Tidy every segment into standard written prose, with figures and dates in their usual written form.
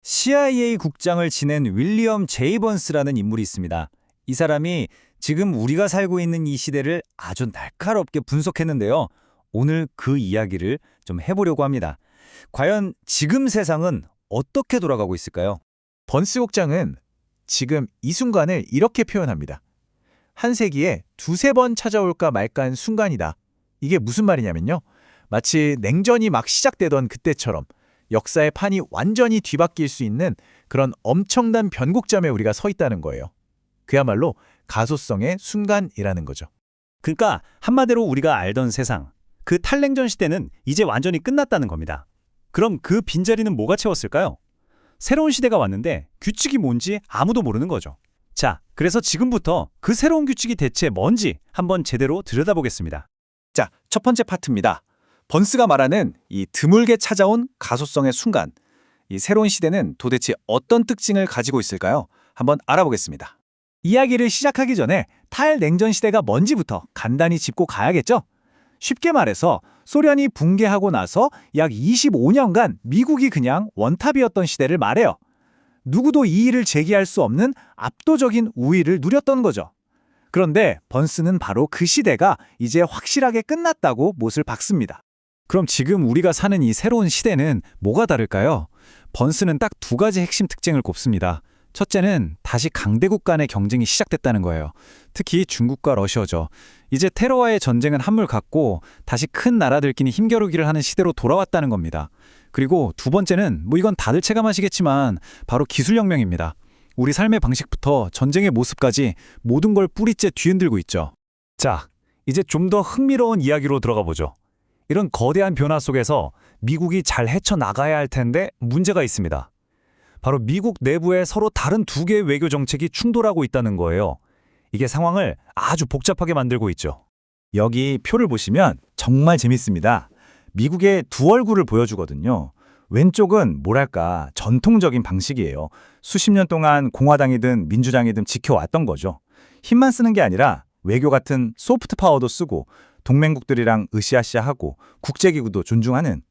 CIA 국장을 지낸 윌리엄 제이 번스라는 인물이 있습니다. 이 사람이 지금 우리가 살고 있는 이 시대를 아주 날카롭게 분석했는데요. 오늘 그 이야기를 좀 해보려고 합니다. 과연 지금 세상은 어떻게 돌아가고 있을까요? 번스 국장은 지금 이 순간을 이렇게 표현합니다. 한 세기에 두세 번 찾아올까 말까한 순간이다. 이게 무슨 말이냐면요. 마치 냉전이 막 시작되던 그때처럼 역사의 판이 완전히 뒤바뀔 수 있는 그런 엄청난 변곡점에 우리가 서 있다는 거예요. 그야말로 가소성의 순간이라는 거죠. 그러니까 한마디로 우리가 알던 세상, 그 탈냉전 시대는 이제 완전히 끝났다는 겁니다. 그럼 그 빈자리는 뭐가 채웠을까요? 새로운 시대가 왔는데 규칙이 뭔지 아무도 모르는 거죠. 자, 그래서 지금부터 그 새로운 규칙이 대체 뭔지 한번 제대로 들여다보겠습니다. 자, 첫 번째 파트입니다. 번스가 말하는 이 드물게 찾아온 가소성의 순간. 이 새로운 시대는 도대체 어떤 특징을 가지고 있을까요? 한번 알아보겠습니다. 이야기를 시작하기 전에 탈냉전 시대가 뭔지부터 간단히 짚고 가야겠죠? 쉽게 말해서 소련이 붕괴하고 나서 약 25년간 미국이 그냥 원탑이었던 시대를 말해요. 누구도 이의를 제기할 수 없는 압도적인 우위를 누렸던 거죠. 그런데 번스는 바로 그 시대가 이제 확실하게 끝났다고 못을 박습니다. 그럼 지금 우리가 사는 이 새로운 시대는 뭐가 다를까요? 번스는 딱 두 가지 핵심 특징을 꼽습니다. 첫째는 다시 강대국 간의 경쟁이 시작됐다는 거예요. 특히 중국과 러시아죠. 이제 테러와의 전쟁은 한물 갔고 다시 큰 나라들끼리 힘겨루기를 하는 시대로 돌아왔다는 겁니다. 그리고 두 번째는 이건 다들 체감하시겠지만 바로 기술혁명입니다. 우리 삶의 방식부터 전쟁의 모습까지 모든 걸 뿌리째 뒤흔들고 있죠. 자, 이제 좀 더 흥미로운 이야기로 들어가 보죠. 이런 거대한 변화 속에서 미국이 잘 헤쳐나가야 할 텐데 문제가 있습니다. 바로 미국 내부에 서로 다른 두 개의 외교 정책이 충돌하고 있다는 거예요. 이게 상황을 아주 복잡하게 만들고 있죠. 여기 표를 보시면 정말 재밌습니다. 미국의 두 얼굴을 보여주거든요. 왼쪽은 뭐랄까 전통적인 방식이에요. 수십 년 동안 공화당이든 민주당이든 지켜왔던 거죠. 힘만 쓰는 게 아니라 외교 같은 소프트 파워도 쓰고 동맹국들이랑 으쌰으쌰하고 국제기구도 존중하는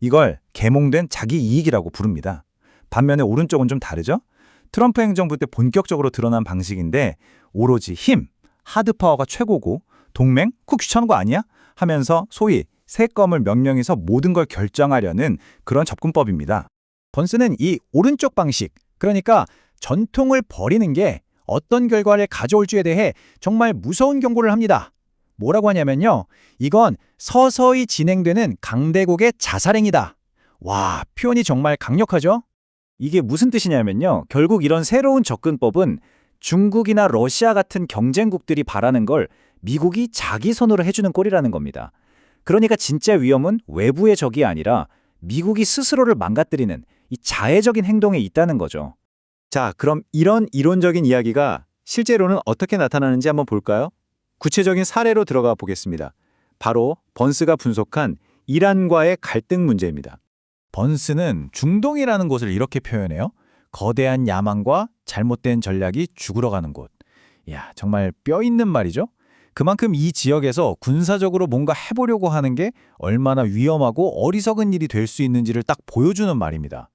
이걸 계몽된 자기 이익이라고 부릅니다. 반면에 오른쪽은 좀 다르죠? 트럼프 행정부 때 본격적으로 드러난 방식인데 오로지 힘, 하드파워가 최고고 동맹? 쿡 귀찮은 거 아니야? 하면서 소위 세껌을 명령해서 모든 걸 결정하려는 그런 접근법입니다. 번스는 이 오른쪽 방식, 그러니까 전통을 버리는 게 어떤 결과를 가져올지에 대해 정말 무서운 경고를 합니다. 뭐라고 하냐면요. 이건 서서히 진행되는 강대국의 자살행위다. 와, 표현이 정말 강력하죠? 이게 무슨 뜻이냐면요. 결국 이런 새로운 접근법은 중국이나 러시아 같은 경쟁국들이 바라는 걸 미국이 자기 손으로 해주는 꼴이라는 겁니다. 그러니까 진짜 위험은 외부의 적이 아니라 미국이 스스로를 망가뜨리는 이 자해적인 행동에 있다는 거죠. 자, 그럼 이런 이론적인 이야기가 실제로는 어떻게 나타나는지 한번 볼까요? 구체적인 사례로 들어가 보겠습니다. 바로 번스가 분석한 이란과의 갈등 문제입니다. 번스는 중동이라는 곳을 이렇게 표현해요. 거대한 야망과 잘못된 전략이 죽으러 가는 곳. 이야, 정말 뼈 있는 말이죠? 그만큼 이 지역에서 군사적으로 뭔가 해보려고 하는 게 얼마나 위험하고 어리석은 일이 될 수 있는지를 딱 보여주는 말입니다.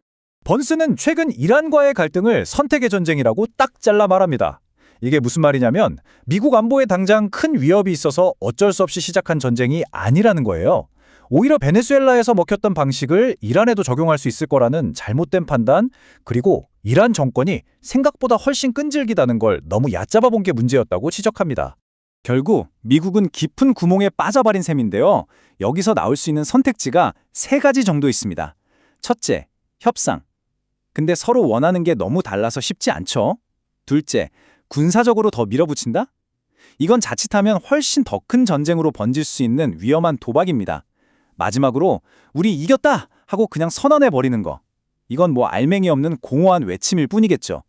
번스는 최근 이란과의 갈등을 선택의 전쟁이라고 딱 잘라 말합니다. 이게 무슨 말이냐면 미국 안보에 당장 큰 위협이 있어서 어쩔 수 없이 시작한 전쟁이 아니라는 거예요. 오히려 베네수엘라에서 먹혔던 방식을 이란에도 적용할 수 있을 거라는 잘못된 판단, 그리고 이란 정권이 생각보다 훨씬 끈질기다는 걸 너무 얕잡아 본 게 문제였다고 지적합니다. 결국 미국은 깊은 구멍에 빠져버린 셈인데요. 여기서 나올 수 있는 선택지가 세 가지 정도 있습니다. 첫째, 협상. 근데 서로 원하는 게 너무 달라서 쉽지 않죠. 둘째, 군사적으로 더 밀어붙인다? 이건 자칫하면 훨씬 더 큰 전쟁으로 번질 수 있는 위험한 도박입니다. 마지막으로 우리 이겼다 하고 그냥 선언해버리는 거. 이건 뭐 알맹이 없는 공허한 외침일 뿐이겠죠.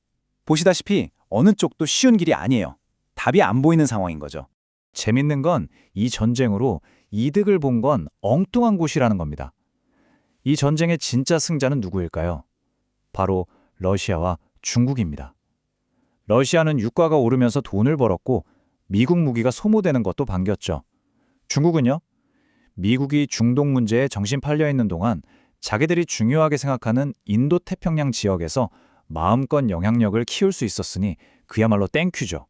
보시다시피 어느 쪽도 쉬운 길이 아니에요. 답이 안 보이는 상황인 거죠. 재밌는 건 이 전쟁으로 이득을 본 건 엉뚱한 곳이라는 겁니다. 이 전쟁의 진짜 승자는 누구일까요? 바로 러시아와 중국입니다. 러시아는 유가가 오르면서 돈을 벌었고 미국 무기가 소모되는 것도 반겼죠. 중국은요? 미국이 중동 문제에 정신 팔려 있는 동안 자기들이 중요하게 생각하는 인도태평양 지역에서 마음껏 영향력을 키울 수 있었으니 그야말로 땡큐죠.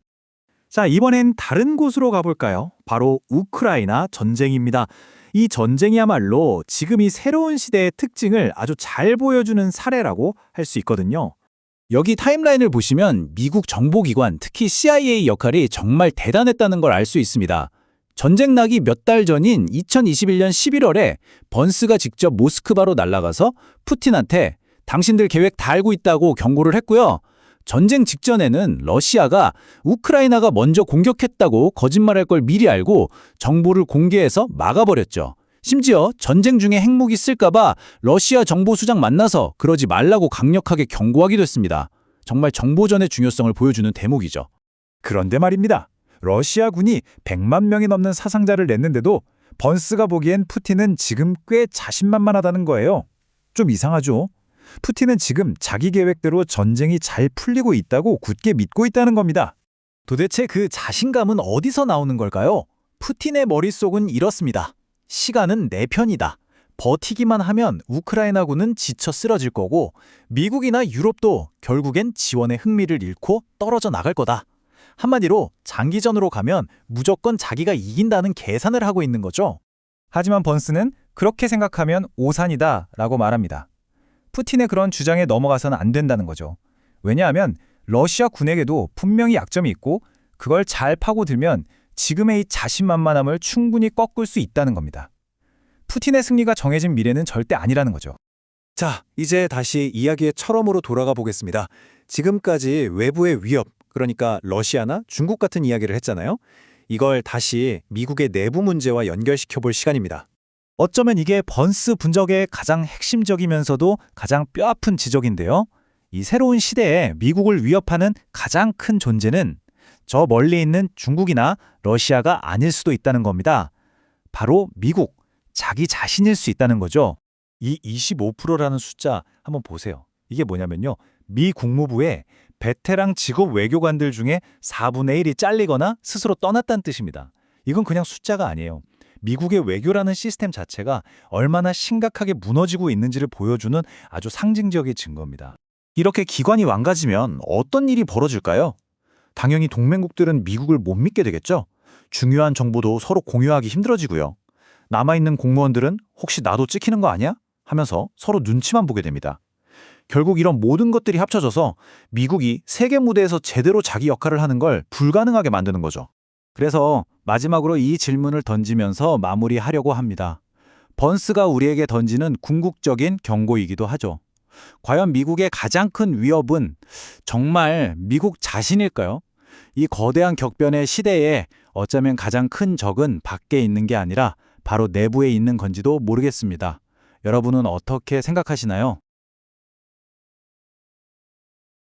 자, 이번엔 다른 곳으로 가볼까요? 바로 우크라이나 전쟁입니다. 이 전쟁이야말로 지금 이 새로운 시대의 특징을 아주 잘 보여주는 사례라고 할 수 있거든요. 여기 타임라인을 보시면 미국 정보기관, 특히 CIA 역할이 정말 대단했다는 걸 알 수 있습니다. 전쟁 나기 몇 달 전인 2021년 11월에 번스가 직접 모스크바로 날아가서 푸틴한테 당신들 계획 다 알고 있다고 경고를 했고요. 전쟁 직전에는 러시아가 우크라이나가 먼저 공격했다고 거짓말할 걸 미리 알고 정보를 공개해서 막아버렸죠. 심지어 전쟁 중에 핵무기 쓸까봐 러시아 정보수장 만나서 그러지 말라고 강력하게 경고하기도 했습니다. 정말 정보전의 중요성을 보여주는 대목이죠. 그런데 말입니다. 러시아군이 100만 명이 넘는 사상자를 냈는데도 번스가 보기엔 푸틴은 지금 꽤 자신만만하다는 거예요. 좀 이상하죠? 푸틴은 지금 자기 계획대로 전쟁이 잘 풀리고 있다고 굳게 믿고 있다는 겁니다. 도대체 그 자신감은 어디서 나오는 걸까요? 푸틴의 머릿속은 이렇습니다. 시간은 내 편이다. 버티기만 하면 우크라이나군은 지쳐 쓰러질 거고 미국이나 유럽도 결국엔 지원의 흥미를 잃고 떨어져 나갈 거다. 한마디로 장기전으로 가면 무조건 자기가 이긴다는 계산을 하고 있는 거죠. 하지만 번스는 그렇게 생각하면 오산이다 라고 말합니다. 푸틴의 그런 주장에 넘어가서는 안 된다는 거죠. 왜냐하면 러시아 군에게도 분명히 약점이 있고 그걸 잘 파고들면 지금의 이 자신만만함을 충분히 꺾을 수 있다는 겁니다. 푸틴의 승리가 정해진 미래는 절대 아니라는 거죠. 자, 이제 다시 이야기의 처럼으로 돌아가 보겠습니다. 지금까지 외부의 위협, 그러니까 러시아나 중국 같은 이야기를 했잖아요. 이걸 다시 미국의 내부 문제와 연결시켜 볼 시간입니다. 어쩌면 이게 번스 분석의 가장 핵심적이면서도 가장 뼈아픈 지적인데요. 이 새로운 시대에 미국을 위협하는 가장 큰 존재는 저 멀리 있는 중국이나 러시아가 아닐 수도 있다는 겁니다. 바로 미국, 자기 자신일 수 있다는 거죠. 이 25%라는 숫자 한번 보세요. 이게 뭐냐면요. 미 국무부의 베테랑 직업 외교관들 중에 4분의 1이 잘리거나 스스로 떠났다는 뜻입니다. 이건 그냥 숫자가 아니에요. 미국의 외교라는 시스템 자체가 얼마나 심각하게 무너지고 있는지를 보여주는 아주 상징적인 증거입니다. 이렇게 기관이 망가지면 어떤 일이 벌어질까요? 당연히 동맹국들은 미국을 못 믿게 되겠죠. 중요한 정보도 서로 공유하기 힘들어지고요. 남아있는 공무원들은 혹시 나도 찍히는 거 아니야? 하면서 서로 눈치만 보게 됩니다. 결국 이런 모든 것들이 합쳐져서 미국이 세계 무대에서 제대로 자기 역할을 하는 걸 불가능하게 만드는 거죠. 그래서 마지막으로 이 질문을 던지면서 마무리하려고 합니다. 번스가 우리에게 던지는 궁극적인 경고이기도 하죠. 과연 미국의 가장 큰 위협은 정말 미국 자신일까요? 이 거대한 격변의 시대에 어쩌면 가장 큰 적은 밖에 있는 게 아니라 바로 내부에 있는 건지도 모르겠습니다. 여러분은 어떻게 생각하시나요?